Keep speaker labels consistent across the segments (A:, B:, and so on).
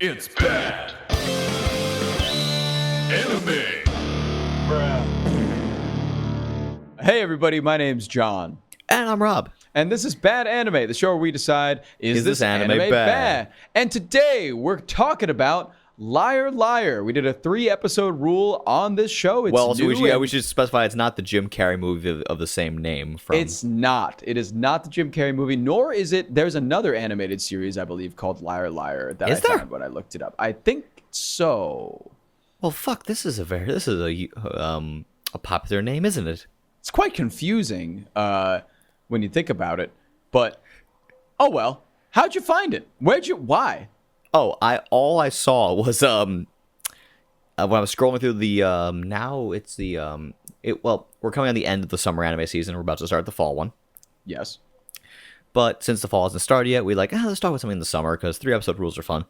A: It's bad. Anime.
B: Hey everybody, my name's John.
C: And I'm Rob.
B: And this is Bad Anime, the show where we decide, is this anime bad? And today we're talking about Liar Liar. We did a 3-episode rule on this show. It's
C: Well, so
B: new
C: we should specify it's not the Jim Carrey movie of the same name.
B: It's not. It is not the Jim Carrey movie, nor is it. There's another animated series, I believe, called Liar Liar that I found when I looked it up. I think so.
C: Well, fuck, this is a popular name, isn't it?
B: It's quite confusing when you think about it. But, oh well. How'd you find it? Why?
C: Oh, all I saw was when I was scrolling through the we're coming on the end of the summer anime season. We're about to start the fall one.
B: Yes.
C: But since the fall hasn't started yet, we let's start with something in the summer because 3-episode rules are fun.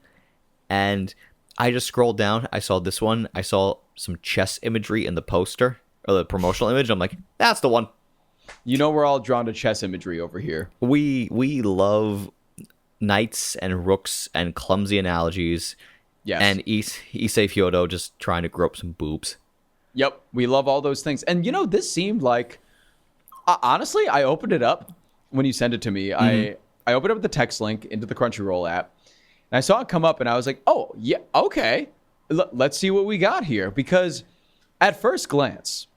C: And I just scrolled down. I saw this one. I saw some chess imagery in the poster or the promotional image. I'm like, that's the one.
B: You know, we're all drawn to chess imagery over here.
C: We love knights and rooks and clumsy analogies.
B: Yes.
C: And Issei Fyodo just trying to grow up some boobs.
B: Yep, we love all those things. And you know, this seemed like, honestly, I opened it up when you sent it to me. Mm-hmm. I opened up the text link into the Crunchyroll app, and I saw it come up, and I was like, oh, yeah, okay. Let's see what we got here. Because at first glance,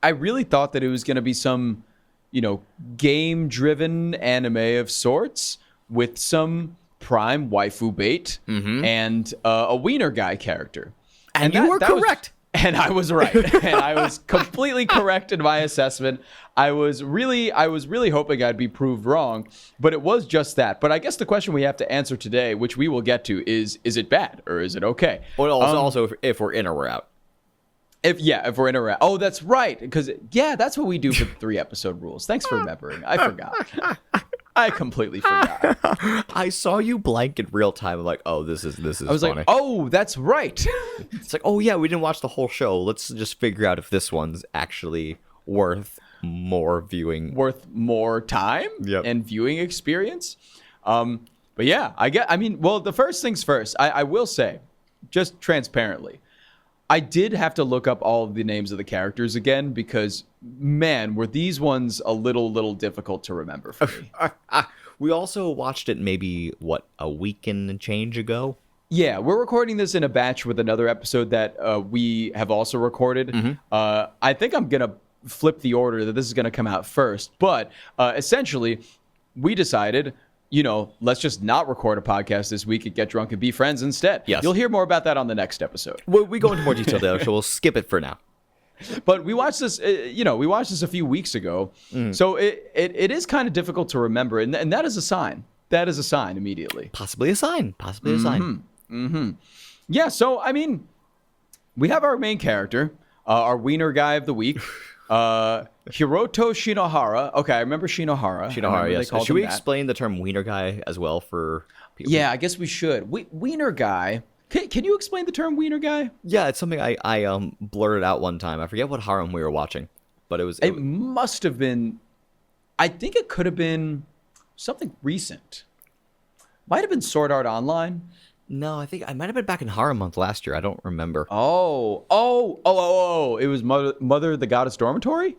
B: I really thought that it was going to be some, game-driven anime of sorts with some prime waifu bait and a Weiner guy character.
C: And you were correct.
B: And I was right. And I was completely correct in my assessment. I was really hoping I'd be proved wrong, but it was just that. But I guess the question we have to answer today, which we will get to, is it bad or is it okay?
C: Well, also if we're in or we're out.
B: If we're in or out. Oh, that's right. Because, that's what we do for the 3-episode rules. Thanks for remembering. I forgot. I completely forgot.
C: I saw you blank in real time. I'm like, oh, this is funny.
B: I was like, oh, that's right.
C: It's like, oh yeah, we didn't watch the whole show. Let's just figure out if this one's actually worth more viewing.
B: Worth more time and viewing experience. But yeah, the first things first, I will say, just transparently, I did have to look up all of the names of the characters again because, man, were these ones a little difficult to remember for me.
C: We also watched it maybe, a week and change ago?
B: Yeah, we're recording this in a batch with another episode that we have also recorded. Mm-hmm. I think I'm going to flip the order that this is going to come out first. But essentially, we decided, let's just not record a podcast this week and get drunk and be friends instead. Yes. You'll hear more about that on the next episode.
C: We go into more detail there, so we'll skip it for now.
B: But we watched this, a few weeks ago. Mm. So it is kind of difficult to remember. And that is a sign. That is a sign immediately.
C: Possibly a sign. A sign.
B: Mm-hmm. Yeah, so, we have our main character, our Weiner guy of the week, Hiroto Shinohara. Okay, I remember Shinohara.
C: Yes. Should we explain the term Weiner guy as well for people?
B: Yeah, I guess we should. Weiner guy. Can you explain the term Weiner guy?
C: Yeah, it's something I blurted out one time. I forget what harem we were watching, but it
B: must have been. I think it could have been something recent. Might have been Sword Art Online.
C: No, I think I might have been back in Harem Month last year. I don't remember.
B: Oh! It was Mother the Goddess Dormitory?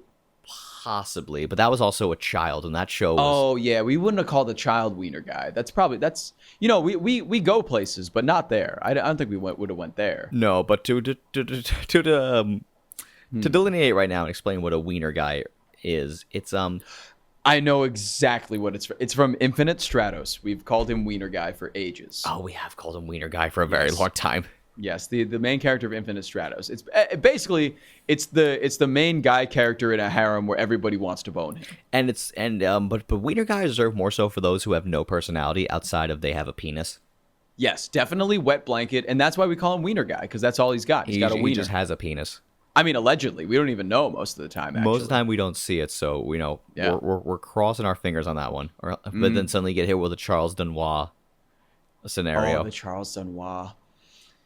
C: Possibly, but that was also a child, and that show was...
B: Oh, yeah, we wouldn't have called the child Weiner guy. We go places, but not there. I don't think we would have went there.
C: No, but to delineate right now and explain what a Weiner guy is, it's...
B: I know exactly what it's from. It's from Infinite Stratos. We've called him Weiner guy for ages.
C: Oh, we have called him Weiner guy for a very long time.
B: Yes, the main character of Infinite Stratos. It's basically the main guy character in a harem where everybody wants to bone him.
C: But Weiner guys deserve more so for those who have no personality outside of they have a penis.
B: Yes, definitely wet blanket, and that's why we call him Weiner guy because that's all he's got. He's got a wiener.
C: He just has a penis.
B: Allegedly, we don't even know most of the time. Actually.
C: Most of the time, we don't see it, so we know we're crossing our fingers on that one. But then suddenly get hit with a Charles Dunois scenario.
B: Oh, the Charles Dunois.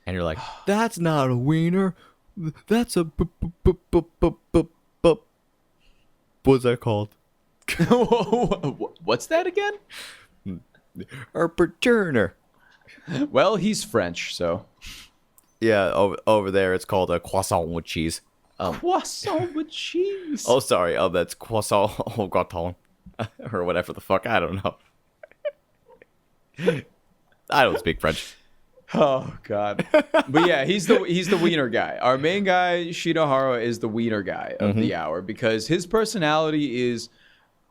C: And you're like, that's not a wiener. That's a what's that called?
B: What's that again?
C: A paterner.
B: Well, he's French, so.
C: Yeah, over there it's called a croissant with cheese.
B: Croissant with cheese.
C: Oh, sorry. That's croissant au gratin, or whatever the fuck. I don't know. I don't speak French.
B: Oh God. But yeah, he's the wiener guy. Our main guy, Shinohara, is the wiener guy of the hour because his personality is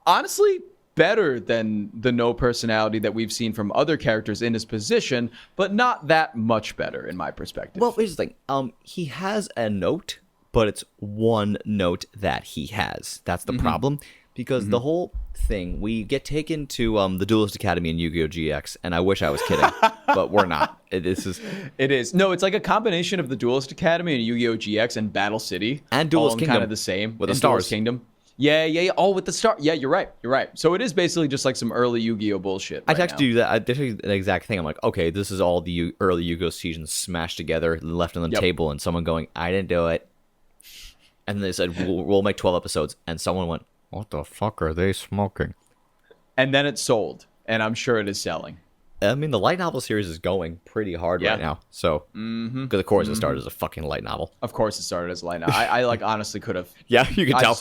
B: honestly better than the no personality that we've seen from other characters in his position, but not that much better in my perspective.
C: Well, here's the thing. He has a note, but it's one note that he has. That's the problem. Because the whole thing, we get taken to the Duelist Academy in Yu-Gi-Oh! GX, and I wish I was kidding, but we're not. It is. No,
B: it's like a combination of the Duelist Academy and Yu-Gi-Oh! GX and Battle City.
C: And Duelist Kingdom.
B: Kind of the same.
C: With the stars.
B: Duelist Kingdom. Yeah. Oh, with the star. Yeah, you're right. So it is basically just like some early Yu-Gi-Oh! Bullshit.
C: I texted you that. I did the exact thing. I'm like, okay, this is all the early Yu-Gi-Oh! Seasons smashed together, left on the table, and someone going, I didn't do it. And they said, we'll make 12 episodes. And someone went, what the fuck are they smoking?
B: And then it sold, and I'm sure it is selling.
C: I mean, the light novel series is going pretty hard right now. So, because of course it started as a fucking light novel.
B: Of course it started as a light novel. I like honestly could have.
C: Yeah, you can tell.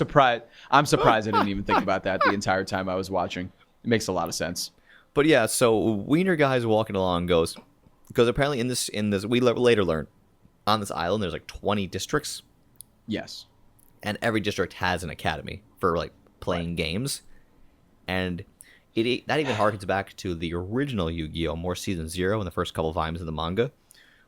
B: I'm surprised I didn't even think about that the entire time I was watching. It makes a lot of sense.
C: But yeah, so Wiener guy's walking along goes, because apparently in this we later learn on this island there's like 20 districts.
B: Yes.
C: And every district has an academy for like playing games, and that even harkens back to the original Yu-Gi-Oh! More Season 0 in the first couple volumes of the manga,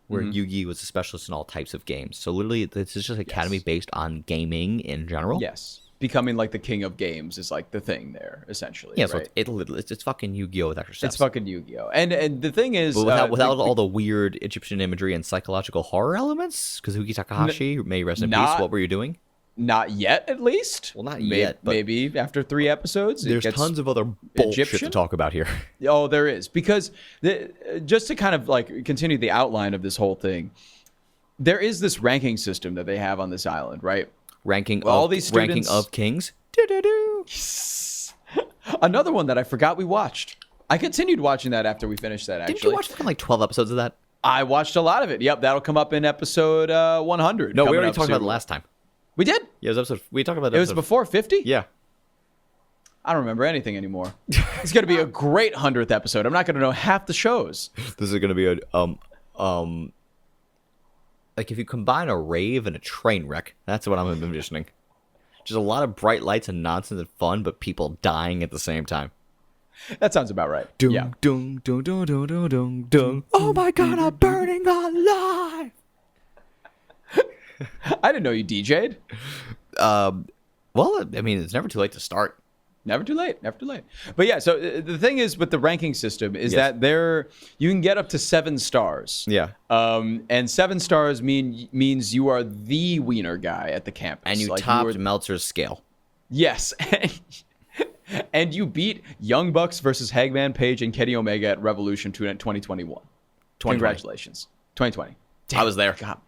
C: where Yugi was a specialist in all types of games. So literally, this is just an academy based on gaming in general.
B: Yes, becoming like the king of games is like the thing there, essentially.
C: Yeah,
B: right?
C: so it's fucking Yu-Gi-Oh! With extra steps.
B: It's fucking Yu-Gi-Oh! And the thing is,
C: but without all the weird Egyptian imagery and psychological horror elements, because Hugi Takahashi, may rest in peace, what were you doing?
B: Not yet, at least.
C: Well, not yet. But
B: maybe after 3 episodes.
C: There's tons of other bullshit to talk about here.
B: Oh, there is. Because just to kind of like continue the outline of this whole thing, there is this ranking system that they have on this island, right?
C: Ranking of kings.
B: Another one that I forgot we watched. I continued watching that after we finished that, actually.
C: Didn't you watch like 12 episodes of that?
B: I watched a lot of it. Yep, that'll come up in episode 100.
C: No, we already talked about it last time.
B: We did?
C: Yeah, it was episode. We talked about
B: it. It was before 50?
C: Yeah.
B: I don't remember anything anymore. It's going to be a great 100th episode. I'm not going to know half the shows.
C: This is going to be like if you combine a rave and a train wreck, that's what I'm envisioning. Just a lot of bright lights and nonsense and fun, but people dying at the same time.
B: That sounds about right.
C: Dung,
B: yeah.
C: Dung, dung, dung, dung, dung, dung, dung. Oh my God, I'm burning alive.
B: I didn't know you DJ'd.
C: Well, I mean, it's never too late to start.
B: Never too late. But yeah, so the thing is with the ranking system is that you can get up to 7 stars.
C: Yeah.
B: And 7 stars means you are the wiener guy at the campus.
C: And you topped Meltzer's scale.
B: Yes. And you beat Young Bucks versus Hangman Page and Kenny Omega at Revolution 2021. Congratulations. 2020. Damn,
C: I was there.
B: God.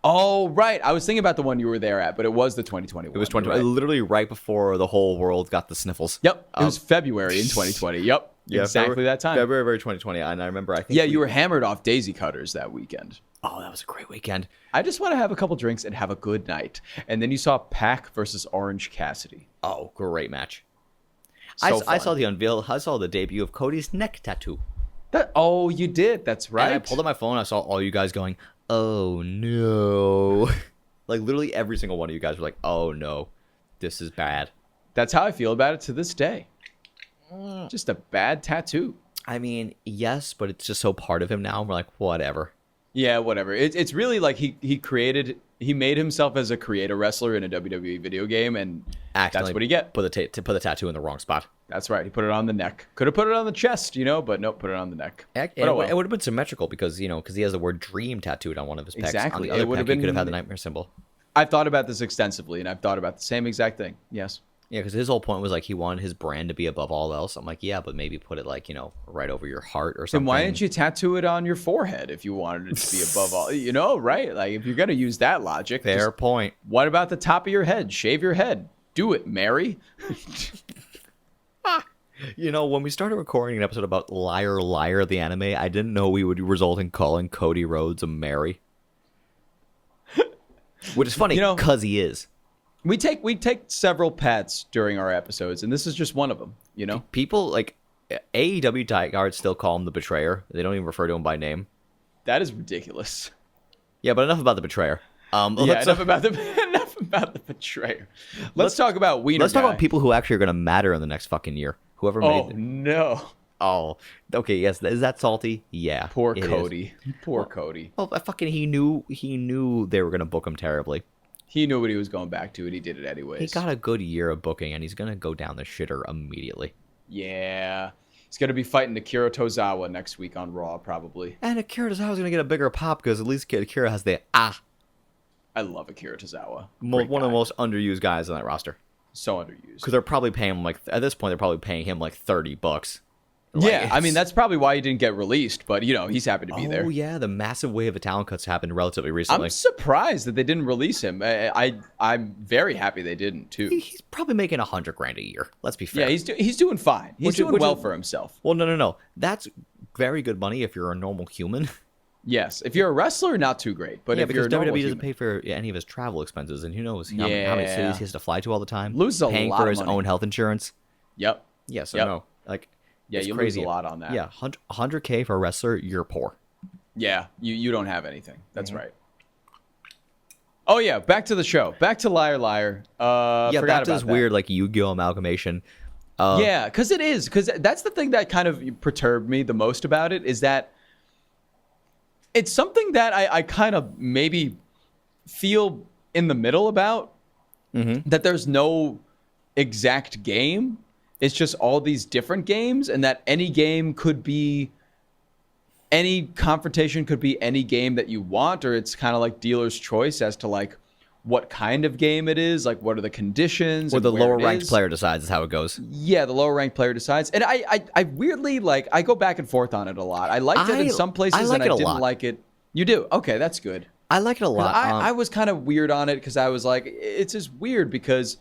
B: Oh, right. I was thinking about the one you were there at, but it was the 2021.
C: It was 2020. Right. Literally right before the whole world got the sniffles.
B: Yep. It was February in 2020. Yep. Yeah, exactly that time.
C: February 2020. And I remember,
B: you were hammered off Daisy Cutters that weekend.
C: Oh, that was a great weekend.
B: I just want to have a couple drinks and have a good night. And then you saw Pac versus Orange Cassidy.
C: Oh, great match. I saw the unveil. I saw the debut of Cody's neck tattoo.
B: Oh, you did. That's right.
C: And I pulled up my phone. I saw all you guys going, oh no. Like literally every single one of you guys were like, oh no, this is bad.
B: That's how I feel about it to this day. Just a bad tattoo.
C: I mean, yes, but it's just so part of him now. We're like, whatever.
B: Yeah, whatever. It's really like he made himself as a creator wrestler in a WWE video game, and that's what he get.
C: Put the tattoo in the wrong spot.
B: That's right. He put it on the neck. Could have put it on the chest, but nope, put it on the neck.
C: It would have been symmetrical because he has the word dream tattooed on one of his pecs.
B: Exactly.
C: On the other peck, he could have had the nightmare symbol.
B: I've thought about this extensively, and I've thought about the same exact thing. Yes.
C: Yeah, because his whole point was like he wanted his brand to be above all else. I'm like, yeah, but maybe put it like, right over your heart or something.
B: Then why didn't you tattoo it on your forehead if you wanted it to be above all? Right? Like if you're going to use that logic.
C: Fair point.
B: What about the top of your head? Shave your head. Do it, Mary.
C: You know, when we started recording an episode about Liar Liar the anime, I didn't know we would result in calling Cody Rhodes a Mary. Which is funny, because he is.
B: We take several pats during our episodes, and this is just one of them,
C: People, like, AEW diehards still call him the Betrayer. They don't even refer to him by name.
B: That is ridiculous.
C: Yeah, but enough about the Betrayer.
B: Enough about the Betrayer. Let's talk about Weiner.
C: Let's talk about people who actually are going to matter in the next fucking year. Whoever made it.
B: No.
C: Oh, okay, yes. Is that salty? Yeah.
B: Poor Cody. Poor Cody.
C: Well, he knew they were going to book him terribly.
B: He knew what he was going back to, and he did it anyways.
C: He got a good year of booking, and he's going to go down the shitter immediately.
B: Yeah. He's going to be fighting Akira Tozawa next week on Raw, probably.
C: And Akira Tozawa's going to get a bigger pop, because at least Akira has the
B: I love Akira Tozawa.
C: One of the most underused guys on that roster.
B: So underused.
C: Because they're probably paying him, at this point, they're probably paying him $30.
B: Yeah, I mean, that's probably why he didn't get released, but, he's happy to be there.
C: Oh, yeah, the massive wave of talent cuts happened relatively recently.
B: I'm surprised that they didn't release him. I'm very happy they didn't, too.
C: He's probably making $100,000 a year. Let's be fair.
B: Yeah, he's doing fine. He's doing well for himself.
C: Well, no. That's very good money if you're a normal human.
B: Yes, if you're a wrestler, not too great. But if you're a normal
C: WWE
B: human,
C: doesn't pay for any of his travel expenses, and who knows how many cities he has to fly to all the time.
B: Loses a
C: paying
B: lot
C: for
B: of
C: his
B: money.
C: own health insurance.
B: Yep.
C: Yeah, so no.
B: Yeah,
C: it's
B: you
C: crazy.
B: lose a lot on that.
C: Yeah, $100K for a wrestler, you're poor.
B: Yeah, you don't have anything. That's right. Oh yeah, back to the show. Back to Liar Liar.
C: Back to this weird Yu-Gi-Oh amalgamation.
B: Yeah, because that's the thing that kind of perturbed me the most about it, is that it's something that I kind of maybe feel in the middle about. That there's no exact game. It's just all these different games, and that any game could be, any confrontation could be any game that you want, or it's kind of like dealer's choice as to what kind of game it is, what are the conditions,
C: or the lower ranked player decides is how it goes.
B: Yeah, the lower ranked player decides, and I weirdly I go back and forth on it a lot. I liked it in some places, and I didn't like it. You do? Okay, that's good.
C: I like it a lot.
B: I was kind of weird on it because I was like, it's just weird because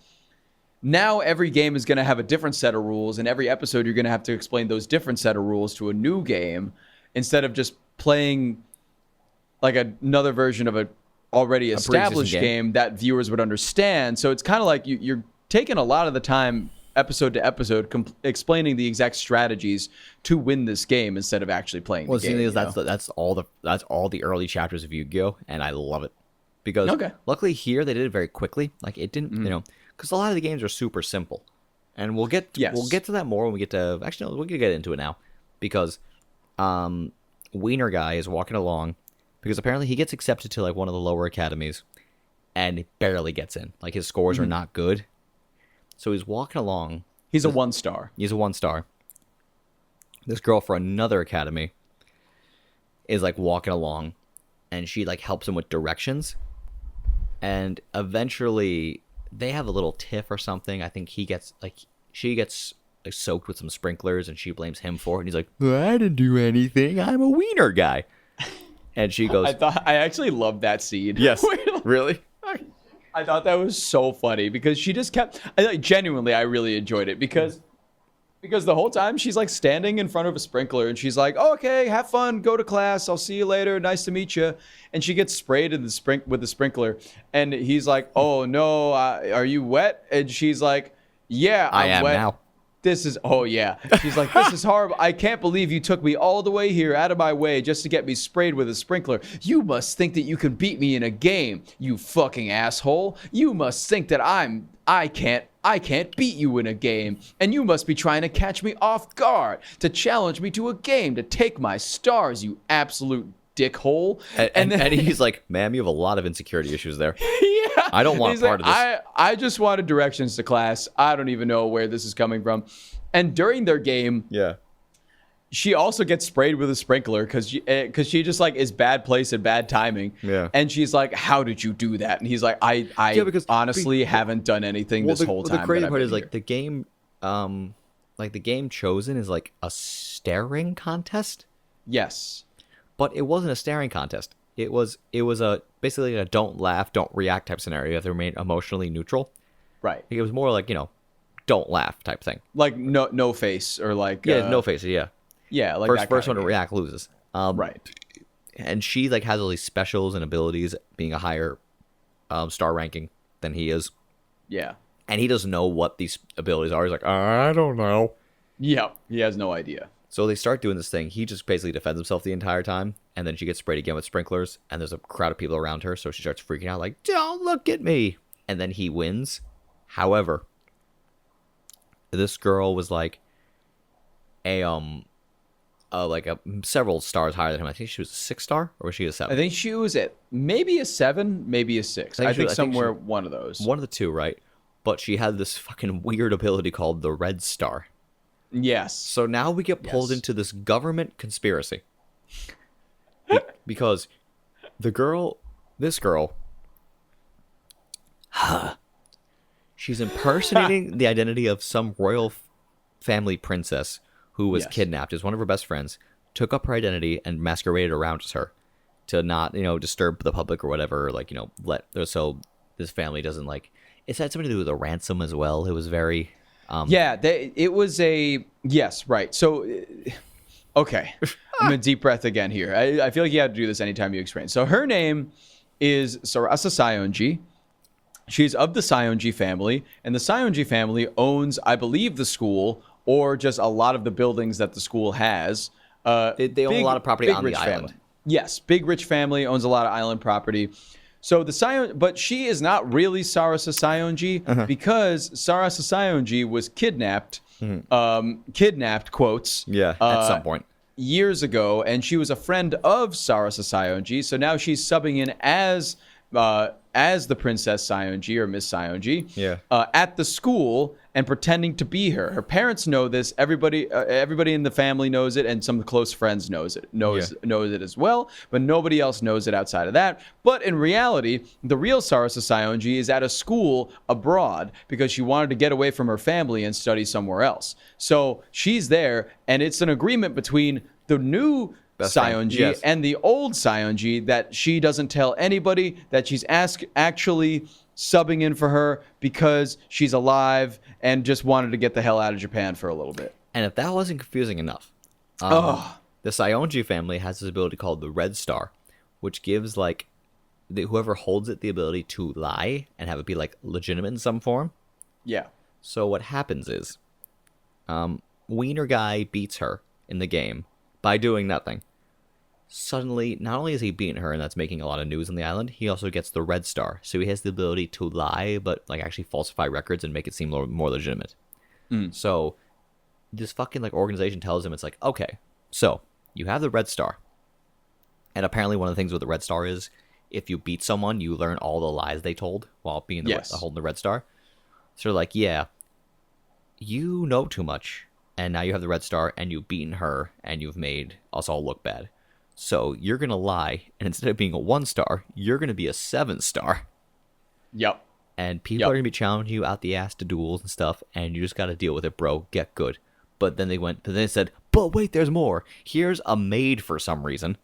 B: now every game is going to have a different set of rules, and every episode you're going to have to explain those different set of rules to a new game instead of just playing another version of a already established game that viewers would understand. So it's kind of like you're taking a lot of the time episode to episode explaining the exact strategies to win this game instead of actually playing the game.
C: That's all the early chapters of Yu-Gi-Oh, and I love it because luckily here they did it very quickly. It didn't, because a lot of the games are super simple, and we'll get to that more when we get to we're gonna get into it now because Weiner guy is walking along because apparently he gets accepted to one of the lower academies and barely gets in. His scores are not good. So he's walking along.
B: He's a 1-star.
C: He's a 1-star. This girl for another academy is walking along, and she helps him with directions. And eventually they have a little tiff or something. I think she gets soaked with some sprinklers, and she blames him for it. And he's like, I didn't do anything. I'm a Weiner guy. And she goes,
B: I actually loved that scene.
C: Yes. Really?
B: I thought that was so funny because she just kept, genuinely, I really enjoyed it because the whole time she's standing in front of a sprinkler and she's like, oh, okay, have fun, go to class, I'll see you later, nice to meet you. And she gets sprayed in with the sprinkler, and he's like, oh no, are you wet? And she's like, yeah, I'm
C: I am
B: wet.
C: now.
B: She's like, this is horrible. I can't believe you took me all the way here out of my way just to get me sprayed with a sprinkler. You must think that you can beat me in a game, you fucking asshole. You must think that I can't beat you in a game, and you must be trying to catch me off guard, to challenge me to a game, to take my stars, you absolute dickhole.
C: And then he's like, ma'am, you have a lot of insecurity issues there.
B: Yeah.
C: I don't want part of this.
B: I just wanted directions to class. I don't even know where this is coming from. And during their game, she also gets sprayed with a sprinkler because she just is bad place and bad timing. Yeah. And she's like, how did you do that? And he's like, I honestly haven't done anything this whole time.
C: The crazy part is the game, the game chosen is a staring contest.
B: Yes.
C: But it wasn't a staring contest. It was basically a don't laugh, don't react type scenario. They remain emotionally neutral.
B: Right.
C: It was more don't laugh type thing.
B: Like no face or like
C: Yeah, no face. Yeah,
B: yeah, like
C: first
B: that
C: one to react loses.
B: right.
C: And she like has all these specials and abilities, being a higher star ranking than he is,
B: Yeah.
C: and he doesn't know what these abilities are. He's like, I don't know.
B: Yeah, he has no idea.
C: So they start doing this thing. He just basically defends himself the entire time, and then she gets sprayed again with sprinklers, and there's a crowd of people around her, so she starts freaking out like, don't look at me. And then he wins. However, this girl was like several stars higher than him. I think she was a 6-star, or was she a 7?
B: I think she was at maybe a 7, maybe a 6. I think somewhere one of those.
C: One of the two, right? But she had this fucking weird ability called the Red Star.
B: Yes.
C: So now we get pulled into this government conspiracy. Because this girl, she's impersonating the identity of some royal family princess who was kidnapped as one of her best friends, took up her identity and masqueraded around as her to not, disturb the public or whatever, like, so this family doesn't like, it had something to do with a ransom as well. It was very...
B: it was a... Yes, right. So, okay. I'm going to deep breath again here. I feel like you have to do this anytime you explain. So her name is Sarasa Saionji. She's of the Saionji family, and the Saionji family owns, I believe, the school, or just a lot of the buildings that the school has.
C: They own a lot of property on the island.
B: Family. Yes, big rich family, owns a lot of island property. So but she is not really Sarasa Saionji because Sarasa Saionji was kidnapped, quotes.
C: Yeah, at some point.
B: Years ago, and she was a friend of Sarasa Saionji, so now she's subbing in as the Princess Saionji or Miss Saionji at the school and pretending to be her. Her parents know this. Everybody in the family knows it, and some close friends knows it as well. But nobody else knows it outside of that. But in reality, the real Sarasa Saionji is at a school abroad because she wanted to get away from her family and study somewhere else. So she's there, and it's an agreement between the new Saionji and the old Saionji that she doesn't tell anybody, that she's actually subbing in for her because she's alive and just wanted to get the hell out of Japan for a little bit.
C: And if that wasn't confusing enough, the Saionji family has this ability called the Red Star, which gives like whoever holds it the ability to lie and have it be like legitimate in some form.
B: Yeah.
C: So what happens is, Weiner guy beats her in the game by doing nothing. Suddenly, not only is he beating her, and that's making a lot of news on the island, he also gets the Red Star. So he has the ability to lie, but like actually falsify records and make it seem more legitimate. So this fucking like organization tells him, it's like, okay, so you have the Red Star. And apparently one of the things with the Red Star is if you beat someone, you learn all the lies they told while being holding the Red Star. So they're like, yeah, you know too much. And now you have the Red Star, and you've beaten her, and you've made us all look bad. So you're going to lie, and instead of being a 1-star, you're going to be a 7-star.
B: Yep.
C: And people are going to be challenging you out the ass to duels and stuff, and you just got to deal with it, bro. Get good. But then they said, but wait, there's more. Here's a maid for some reason.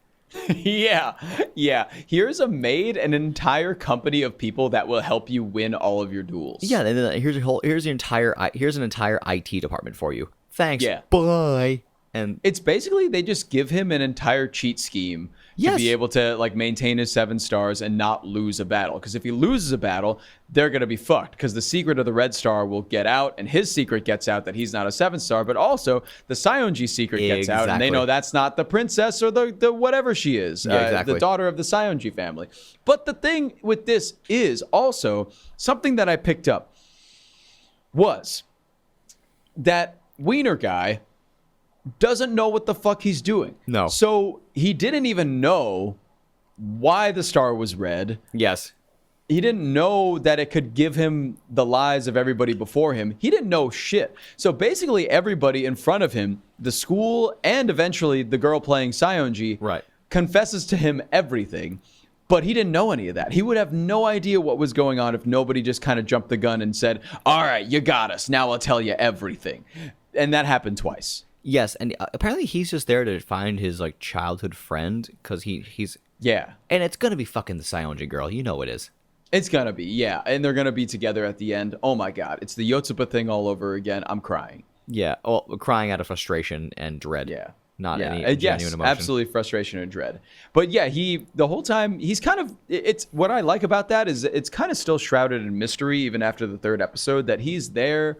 B: Yeah. Here's a maid, an entire company of people that will help you win all of your duels.
C: Yeah, and then here's an entire IT department for you. Thanks.
B: Yeah.
C: Bye. And
B: it's basically they just give him an entire cheat scheme to be able to like maintain his 7 stars and not lose a battle. Because if he loses a battle, they're gonna be fucked. Because the secret of the Red Star will get out, and his secret gets out that he's not a 7-star. But also the Saionji secret gets out, and they know that's not the princess or the whatever she is, the daughter of the Saionji family. But the thing with this is also something that I picked up was that Weiner guy doesn't know what the fuck he's doing.
C: No.
B: So he didn't even know why the star was red.
C: Yes.
B: He didn't know that it could give him the lies of everybody before him. He didn't know shit. So basically everybody in front of him, the school and eventually the girl playing Saionji, confesses to him everything. But he didn't know any of that. He would have no idea what was going on if nobody just kind of jumped the gun and said, all right, you got us. Now I'll tell you everything. And that happened twice.
C: Yes, and apparently he's just there to find his like childhood friend because he's...
B: Yeah.
C: And it's going to be fucking the Saionji girl. You know it is.
B: It's gonna be, yeah, and they're gonna be together at the end. Oh my god, it's the Yotsuba thing all over again. I'm crying.
C: Yeah, well, crying out of frustration and dread.
B: Yeah.
C: Not
B: Yeah.
C: any
B: Yes,
C: genuine emotion.
B: absolutely frustration and dread. But yeah, the whole time he's kind of it's what I like about that is it's kind of still shrouded in mystery even after the third episode that he's there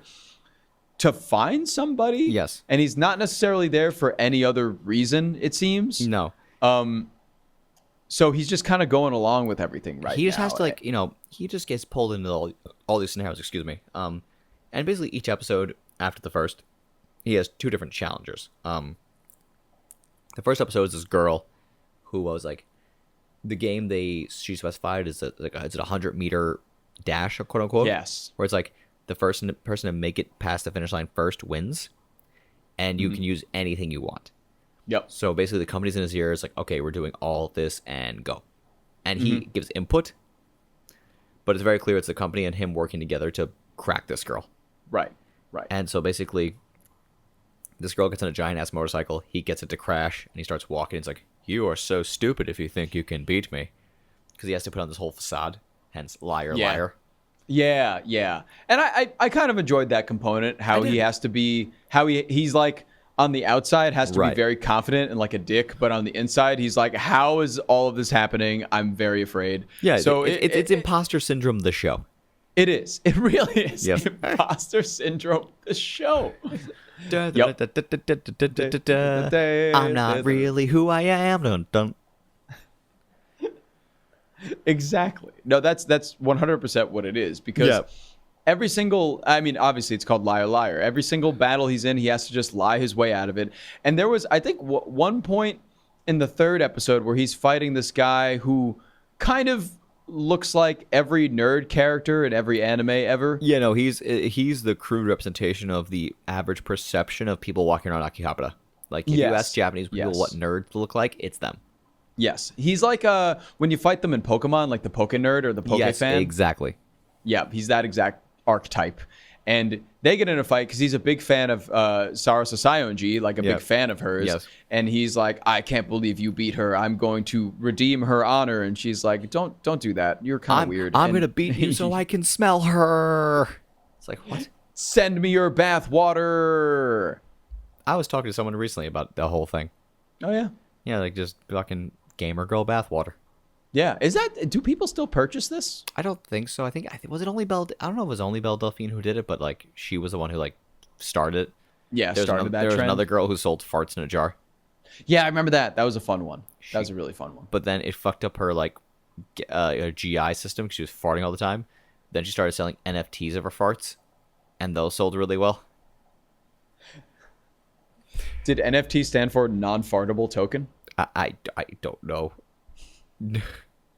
B: to find somebody.
C: Yes.
B: And he's not necessarily there for any other reason, it seems.
C: No.
B: So he's just kind of going along with everything right
C: He just
B: now.
C: has to, like, he just gets pulled into all these scenarios, excuse me. And basically each episode after the first, he has two different challengers. The first episode is this girl who was like, the game she specified is it's a 100-meter dash, quote unquote.
B: Yes.
C: Where it's like the first person to make it past the finish line first wins, and you can use anything you want.
B: Yep.
C: So basically, the company's in his ear. It's like, okay, we're doing all of this and go. And he gives input, but it's very clear it's the company and him working together to crack this girl.
B: Right.
C: And so basically, this girl gets on a giant-ass motorcycle. He gets it to crash, and he starts walking. It's like, you are so stupid if you think you can beat me. Because he has to put on this whole facade, hence liar, liar.
B: Yeah. And I kind of enjoyed that component, how he has to be, how he's like, on the outside has to be very confident and like a dick, but on the inside he's like, how is all of this happening? I'm very afraid.
C: Yeah,
B: so
C: it's imposter syndrome, the show.
B: It is. It really is.
C: Yep.
B: Imposter syndrome, the show.
C: I'm not really who I am. Dun, dun.
B: Exactly. No, that's 100% what it is, because every single, I mean, obviously it's called Liar Liar. Every single battle he's in, he has to just lie his way out of it. And there was, I think, one point in the third episode where he's fighting this guy who kind of looks like every nerd character in every anime ever.
C: Yeah, no, he's the crude representation of the average perception of people walking around Akihabara. Like, if you ask Japanese people what nerds look like, it's them.
B: Yes. He's like when you fight them in Pokemon, like the Poke Nerd or the Poke
C: Yes,
B: Fan.
C: exactly.
B: Yeah, he's that exact archetype. And they get in a fight because he's a big fan of Sarasa Sayonji, like a big fan of hers.
C: Yes.
B: And he's like, I can't believe you beat her. I'm going to redeem her honor. And she's like, don't do that. You're kind of weird.
C: I'm going to beat you so I can smell her. It's like, what?
B: Send me your bath water.
C: I was talking to someone recently about the whole thing.
B: Oh, yeah?
C: Yeah, like just fucking gamer girl bathwater.
B: Yeah. Do people still purchase this?
C: I don't think so. I think was it only Belle? I don't know if it was only Belle Delphine who did it, but like she was the one who like started it.
B: Yeah,
C: There was another girl who sold farts in a jar.
B: Yeah, I remember that. That was a fun one. That was a really fun one.
C: But then it fucked up her like GI system because she was farting all the time. Then she started selling NFTs of her farts, and those sold really well.
B: Did NFT stand for non-fartable token?
C: I don't know.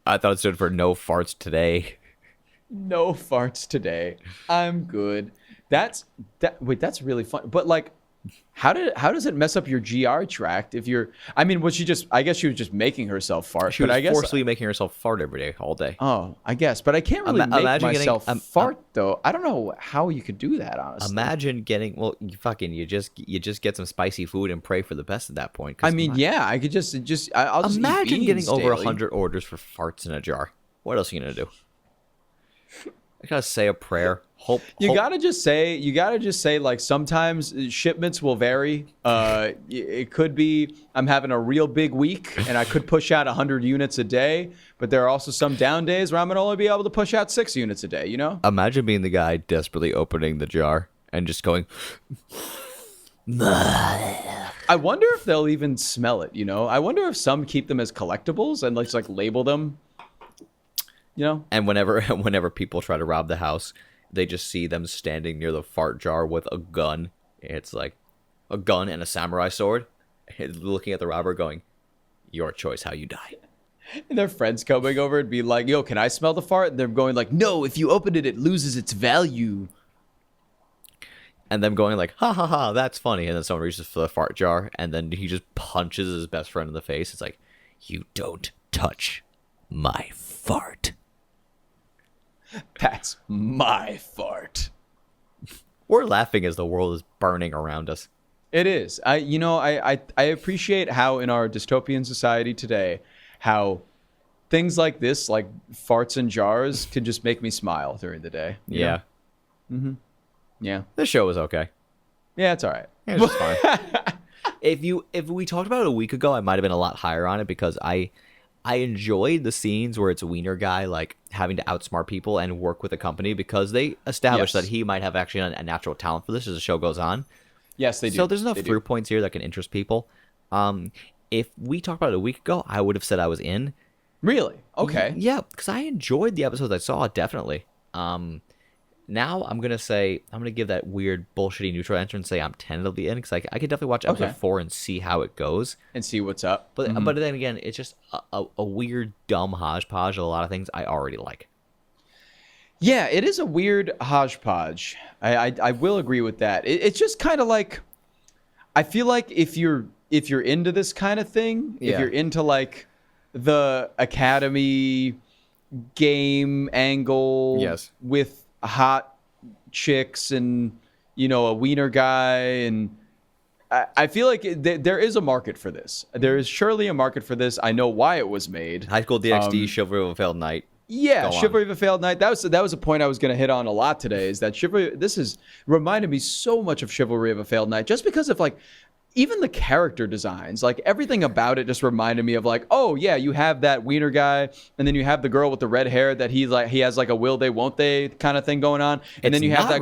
C: I thought it stood for no farts today.
B: No farts today. I'm good. Wait, that's really fun. But like, how does it mess up your GR tract if you're? I mean, I guess she was just making herself fart.
C: She was
B: I guess,
C: forcibly making herself fart every day, all day.
B: Oh, I guess, but I can't really make myself
C: getting,
B: fart though. I don't know how you could do that, honestly.
C: Imagine getting you just get some spicy food and pray for the best at that point.
B: I mean, yeah, I could I'll just
C: imagine
B: eat
C: getting over
B: daily.
C: 100 orders for farts in a jar. What else are you gonna do? I gotta say a prayer.
B: You gotta just say like sometimes shipments will vary. It could be I'm having a real big week and I could push out 100 units a day, but there are also some down days where I'm gonna only be able to push out 6 units a day. You know?
C: Imagine being the guy desperately opening the jar and just going.
B: I wonder if they'll even smell it. You know? I wonder if some keep them as collectibles and let's like label them. You know?
C: And whenever people try to rob the house, they just see them standing near the fart jar with a gun. It's like a gun and a samurai sword, looking at the robber going, your choice how you die.
B: And their friends coming over and be like, yo, can I smell the fart? And they're going like, no, if you open it, it loses its value.
C: And them going like, ha ha ha, that's funny. And then someone reaches for the fart jar, and then he just punches his best friend in the face. It's like, you don't touch my fart.
B: That's my fart.
C: We're laughing as the world is burning around us.
B: It is. I appreciate how in our dystopian society today, how things like this, like farts and jars, can just make me smile during the day.
C: Yeah.
B: Yeah.
C: This show was okay.
B: Yeah, it's all right.
C: It was just fine. If we talked about it a week ago, I might have been a lot higher on it because I enjoyed the scenes where it's a Weiner guy like having to outsmart people and work with a company because they established that he might have actually a natural talent for this as the show goes on.
B: Yes, they do.
C: So there's enough through points here that can interest people. If we talked about it a week ago, I would have said I was in.
B: Really? Okay.
C: Yeah, because I enjoyed the episodes I saw, definitely. Now I'm gonna give that weird bullshitty neutral answer and say I'm tentatively in because I could definitely watch episode 4 and see how it goes
B: and see what's up.
C: But then again, it's just a weird dumb hodgepodge of a lot of things I already like.
B: Yeah, it is a weird hodgepodge. I will agree with that. It's just kind of like, I feel like if you're into this kind of thing, if you're into like the academy game angle with hot chicks and a Weiner guy, and I feel like there is a market for this. There is surely a market for this. I know why it was made.
C: High School DxD, Chivalry of a Failed Knight.
B: Yeah, Chivalry of a Failed Knight. That was a point I was going to hit on a lot today. Is that Chivalry? This is reminded me so much of Chivalry of a Failed Knight, just because of like even the character designs, like everything about it just reminded me of like, oh yeah, you have that Weiner guy, and then you have the girl with the red hair that he has like a will they won't they kind of thing going on, and then you have that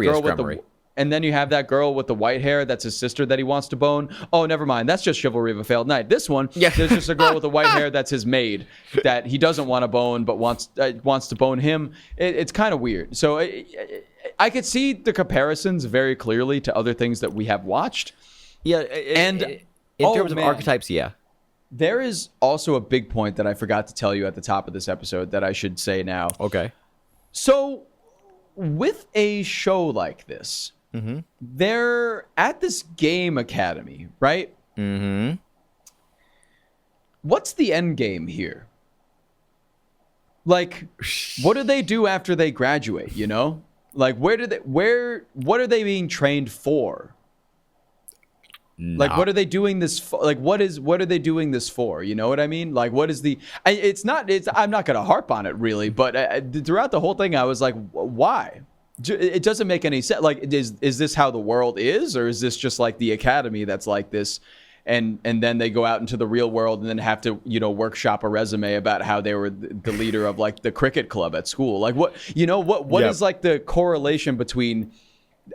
B: girl with the white hair that's his sister that he wants to bone. Oh, never mind, that's just Chivalry of a Failed Knight. This one, there's just a girl with the white hair that's his maid that he doesn't want to bone but wants to bone him. It's kind of weird. So I could see the comparisons very clearly to other things that we have watched.
C: Yeah, in terms of archetypes,
B: there is also a big point that I forgot to tell you at the top of this episode that I should say now.
C: Okay.
B: So, with a show like this, they're at this game academy, right?
C: Mm-hmm.
B: What's the end game here? Like, what do they do after they graduate, Like, what are they being trained for? Like, what are they doing this for? Like, what are they doing this for? You know what I mean? Like, what is I'm not going to harp on it really, but throughout the whole thing, I was like, why? It doesn't make any sense. Like, is this how the world is? Or is this just like the academy that's like this? And then they go out into the real world and then have to, workshop a resume about how they were the leader of like the cricket club at school. Like what is like the correlation between,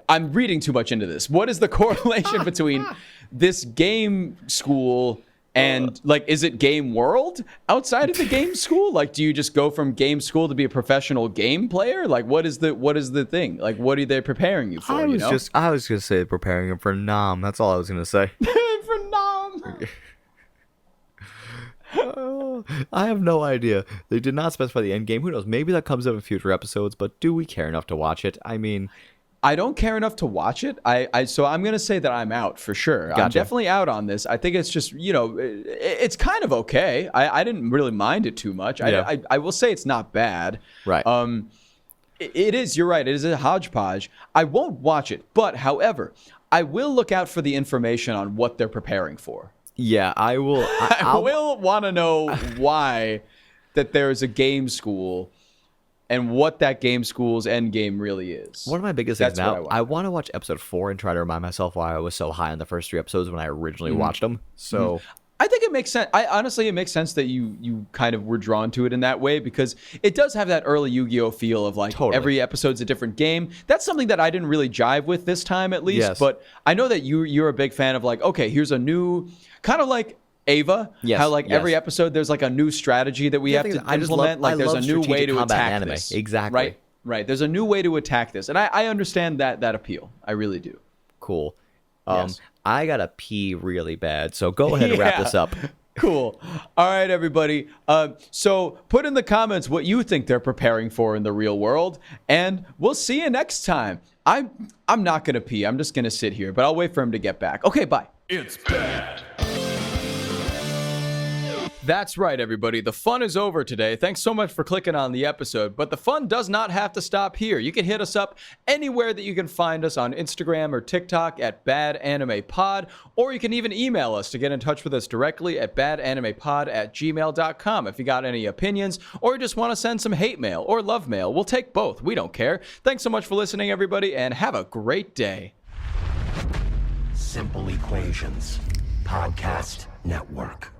B: I'm reading too much into this. What is the correlation between this game school and like, is it game world outside of the game school? Like, do you just go from game school to be a professional game player? Like, what is the thing? Like, what are they preparing you for?
C: I was going to say preparing him for Nam. That's all I was going to say.
B: For Nam.
C: I have no idea. They did not specify the end game. Who knows? Maybe that comes up in future episodes, but do we care enough to watch it? I mean,
B: I don't care enough to watch it. So I'm going to say that I'm out for sure.
C: Gotcha.
B: I'm definitely out on this. I think it's just, it's kind of okay. I didn't really mind it too much.
C: Yeah.
B: I will say it's not bad.
C: Right.
B: It is, you're right. It is a hodgepodge. I won't watch it. But however, I will look out for the information on what they're preparing for.
C: Yeah, I will.
B: I will want to know why that there's a game school and what that game school's end game really is.
C: One of my biggest things now, I want to watch episode 4 and try to remind myself why I was so high on the first 3 episodes when I originally watched them. So
B: I think it makes sense. Honestly, it makes sense that you kind of were drawn to it in that way because it does have that early Yu-Gi-Oh feel of like every episode's a different game. That's something that I didn't really jive with this time at least.
C: Yes.
B: But I know that you're a big fan of like, okay, here's a new kind of like Ava, how like every episode there's like a new strategy that we have to implement. Like there's a new way to attack this.
C: Exactly.
B: Right. There's a new way to attack this, and I understand that appeal. I really do.
C: Cool. I gotta pee really bad, so go ahead and wrap this up.
B: Cool. All right, everybody. So put in the comments what you think they're preparing for in the real world, and we'll see you next time. I'm not gonna pee. I'm just gonna sit here, but I'll wait for him to get back. Okay, bye.
A: It's bad.
B: That's right, everybody. The fun is over today. Thanks so much for clicking on the episode, but the fun does not have to stop here. You can hit us up anywhere that you can find us on Instagram or TikTok at badanimepod, or you can even email us to get in touch with us directly at badanimepod@gmail.com if you got any opinions or you just want to send some hate mail or love mail. We'll take both. We don't care. Thanks so much for listening, everybody, and have a great day.
A: Simple Equations Podcast Network.